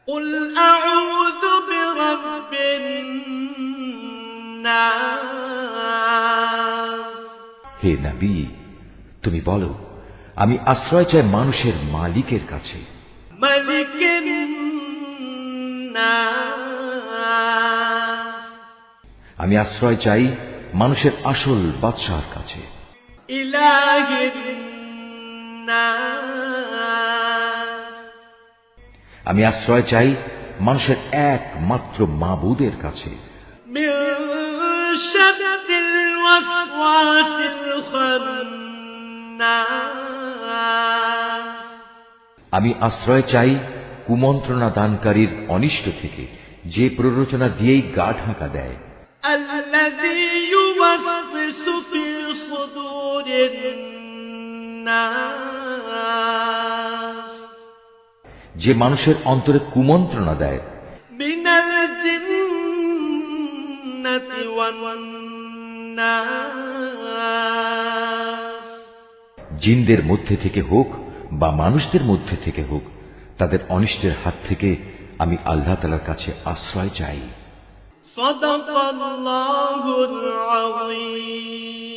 قل أعوذ برب الناس হে নবী, তুমি বলো, আমি আশ্রয় চাই মানুষের মালিকের কাছে, ملك الناس আমি আশ্রয় চাই মানুষের আসল বাদশাহর কাছে, إله الناس আমি আশ্রয় চাই মানুষের একমাত্র মাবুদের কাছে, من شر الوسواس الخناس আমি আশ্রয় চাই কুমন্ত্রণা দানকারীর অনিষ্ট থেকে, যে প্ররোচনা দিয়েই গা ঢাকা দেয়, الذي يوسوس في صدور الناس যে মানুষের অন্তরে কুমন্ত্রণা দেয়, من الجنة والناس জিনদের মধ্যে থেকে হোক বা মানুষদের মধ্যে থেকে হোক, তাদের অনিষ্টের হাত থেকে আমি আল্লাহ তাআলার কাছে আশ্রয় চাই। صدق الله العظيم।